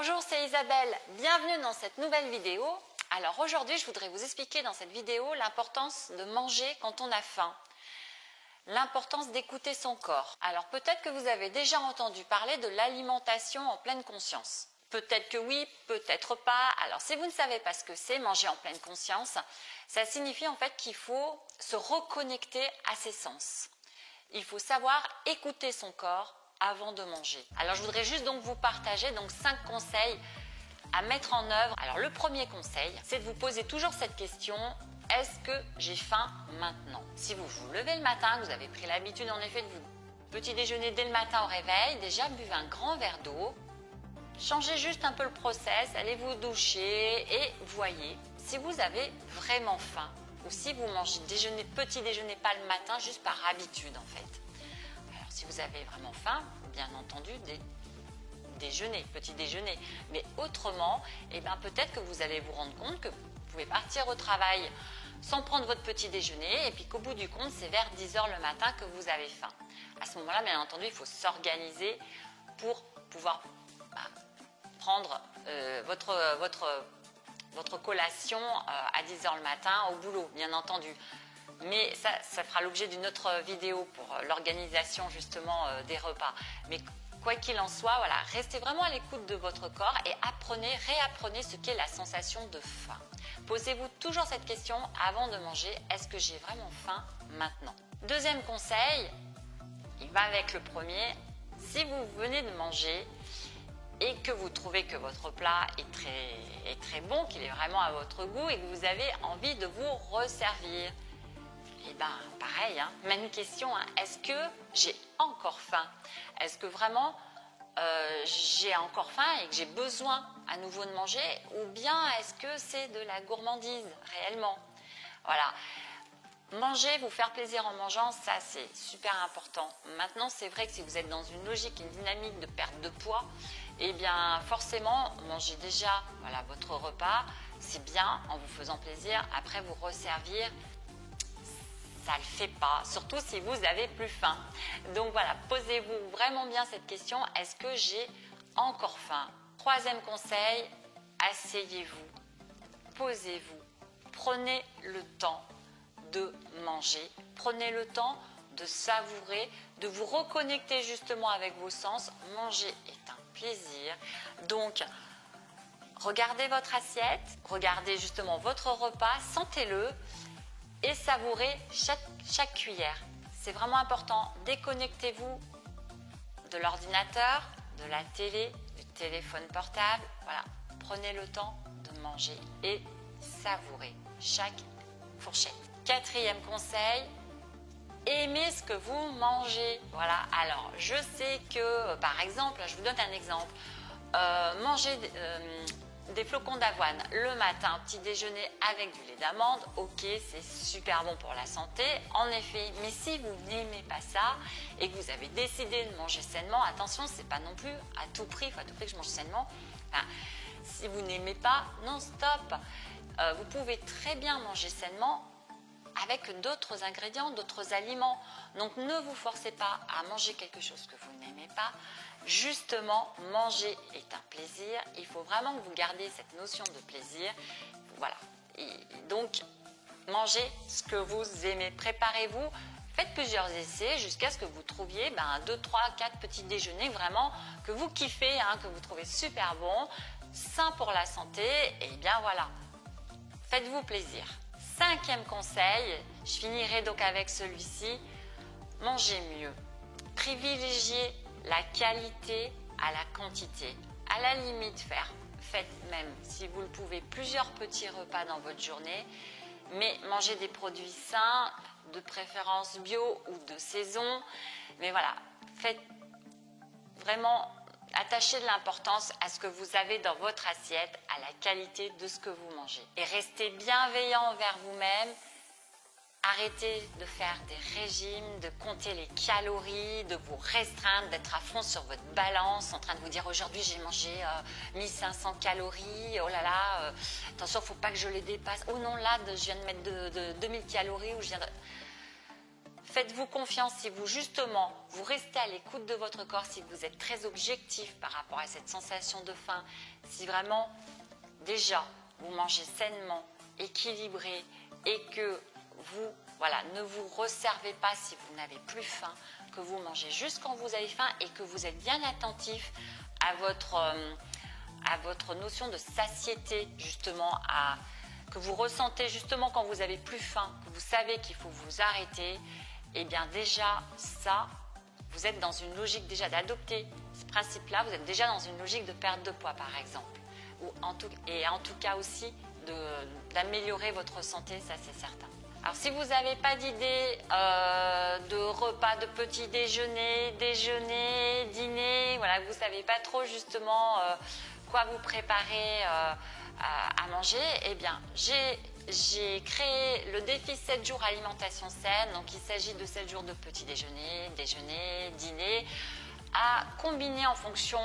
Bonjour, c'est Isabelle. Bienvenue dans cette nouvelle vidéo. Alors aujourd'hui, je voudrais vous expliquer dans cette vidéo l'importance de manger quand on a faim. L'importance d'écouter son corps. Alors peut-être que vous avez déjà entendu parler de l'alimentation en pleine conscience. Peut-être que oui, peut-être pas. Alors si vous ne savez pas ce que c'est manger en pleine conscience, ça signifie en fait qu'il faut se reconnecter à ses sens. Il faut savoir écouter son corps avant de manger. Alors je voudrais juste donc vous partager 5 conseils à mettre en œuvre. Alors le premier conseil, c'est de vous poser toujours cette question: est-ce que j'ai faim maintenant? Si vous vous levez le matin, que vous avez pris l'habitude en effet de vous petit déjeuner dès le matin au réveil, déjà buvez un grand verre d'eau, changez juste un peu le process, allez vous doucher et voyez si vous avez vraiment faim ou si vous mangez petit déjeuner pas le matin juste par habitude en fait. Alors si vous avez vraiment faim, bien entendu petit déjeuner, mais autrement, peut-être que vous allez vous rendre compte que vous pouvez partir au travail sans prendre votre petit déjeuner et puis qu'au bout du compte, c'est vers 10h le matin que vous avez faim. À ce moment-là, bien entendu, il faut s'organiser pour pouvoir prendre votre collation à 10h le matin au boulot, bien entendu. Mais ça fera l'objet d'une autre vidéo pour l'organisation justement des repas. Mais quoi qu'il en soit, voilà, restez vraiment à l'écoute de votre corps et réapprenez ce qu'est la sensation de faim. Posez-vous toujours cette question avant de manger: est-ce que j'ai vraiment faim maintenant? Deuxième conseil, il va avec le premier. Si vous venez de manger et que vous trouvez que votre plat est très bon, qu'il est vraiment à votre goût et que vous avez envie de vous resservir, pareil, même question, est-ce que j'ai encore faim? Est-ce que vraiment j'ai encore faim et que j'ai besoin à nouveau de manger, ou bien est-ce que c'est de la gourmandise réellement? Voilà. Manger, vous faire plaisir en mangeant, ça c'est super important. Maintenant, c'est vrai que si vous êtes dans une logique, une dynamique de perte de poids, forcément, mangez déjà votre repas, c'est bien en vous faisant plaisir. Après, vous resservir, ça ne le fait pas, surtout si vous avez plus faim. Donc voilà, posez-vous vraiment bien cette question: est-ce que j'ai encore faim? Troisième conseil, asseyez-vous, posez-vous, prenez le temps de manger, prenez le temps de savourer, de vous reconnecter justement avec vos sens. Manger est un plaisir, donc regardez votre assiette, regardez justement votre repas, sentez-le et savourez chaque cuillère. C'est vraiment important. Déconnectez-vous de l'ordinateur, de la télé, du téléphone portable. Voilà, prenez le temps de manger et savourez chaque fourchette. Quatrième conseil, aimez ce que vous mangez. Voilà, alors je sais que, par exemple, je vous donne un exemple, manger des flocons d'avoine le matin, petit déjeuner avec du lait d'amande, ok, c'est super bon pour la santé, en effet. Mais si vous n'aimez pas ça et que vous avez décidé de manger sainement, attention, c'est pas non plus à tout prix, il faut à tout prix que je mange sainement. Si vous n'aimez pas, non, stop. Vous pouvez très bien manger sainement avec d'autres ingrédients, d'autres aliments. Donc ne vous forcez pas à manger quelque chose que vous n'aimez pas. Justement, manger est un plaisir. Il faut vraiment que vous gardiez cette notion de plaisir. Voilà. Et donc, mangez ce que vous aimez. Préparez-vous. Faites plusieurs essais jusqu'à ce que vous trouviez 2, 3, 4 petits déjeuners vraiment que vous kiffez, que vous trouvez super bon, sain pour la santé. Et bien voilà. Faites-vous plaisir. Cinquième conseil, je finirai donc avec celui-ci: mangez mieux. Privilégiez la qualité à la quantité. À la limite, faites même, si vous le pouvez, plusieurs petits repas dans votre journée, mais mangez des produits sains, de préférence bio ou de saison. Mais voilà, faites vraiment, attachez de l'importance à ce que vous avez dans votre assiette, à la qualité de ce que vous mangez. Et restez bienveillant envers vous-même. Arrêtez de faire des régimes, de compter les calories, de vous restreindre, d'être à fond sur votre balance, en train de vous dire: aujourd'hui j'ai mangé 1500 calories, oh là là, attention, il ne faut pas que je les dépasse. Oh non, là, je viens de mettre de 2000 calories, ou je viens de... faites-vous confiance, si vous justement, vous restez à l'écoute de votre corps, si vous êtes très objectif par rapport à cette sensation de faim, si vraiment déjà vous mangez sainement, équilibré et que vous, voilà, ne vous resservez pas si vous n'avez plus faim, que vous mangez juste quand vous avez faim et que vous êtes bien attentif à votre notion de satiété, justement, que vous ressentez justement quand vous avez plus faim, que vous savez qu'il faut vous arrêter, et bien déjà ça, vous êtes dans une logique déjà d'adopter ce principe-là, vous êtes déjà dans une logique de perte de poids par exemple, et en tout cas aussi d'améliorer votre santé, ça c'est certain. Alors si vous n'avez pas d'idée de repas, de petit déjeuner, dîner, voilà, vous ne savez pas trop justement quoi vous préparer à manger, eh bien j'ai créé le défi 7 jours alimentation saine. Donc il s'agit de 7 jours de petit déjeuner, dîner, à combiner en fonction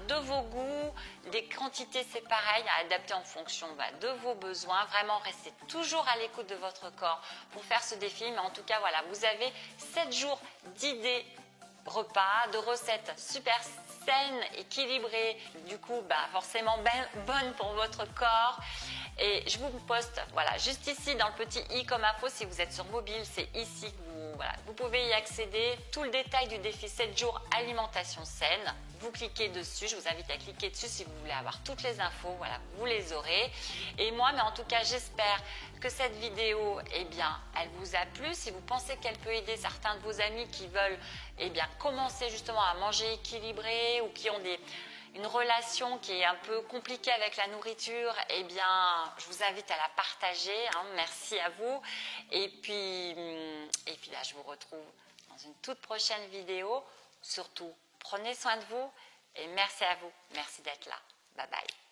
de vos goûts, des quantités c'est pareil, à adapter en fonction de vos besoins. Vraiment restez toujours à l'écoute de votre corps pour faire ce défi. Mais en tout cas voilà, vous avez 7 jours d'idées repas, de recettes super saines, équilibrées, du coup forcément bonnes pour votre corps. Et je vous poste, voilà, juste ici dans le petit i comme info, si vous êtes sur mobile, c'est ici que vous pouvez y accéder. Tout le détail du défi 7 jours alimentation saine. Vous cliquez dessus, je vous invite à cliquer dessus si vous voulez avoir toutes les infos, voilà, vous les aurez. Et moi, mais en tout cas, j'espère que cette vidéo, eh bien, elle vous a plu. Si vous pensez qu'elle peut aider certains de vos amis qui veulent, eh bien, commencer justement à manger équilibré ou qui ont une relation qui est un peu compliquée avec la nourriture, eh bien, je vous invite à la partager. Merci à vous. Et puis là, je vous retrouve dans une toute prochaine vidéo. Surtout, prenez soin de vous et merci à vous. Merci d'être là. Bye bye.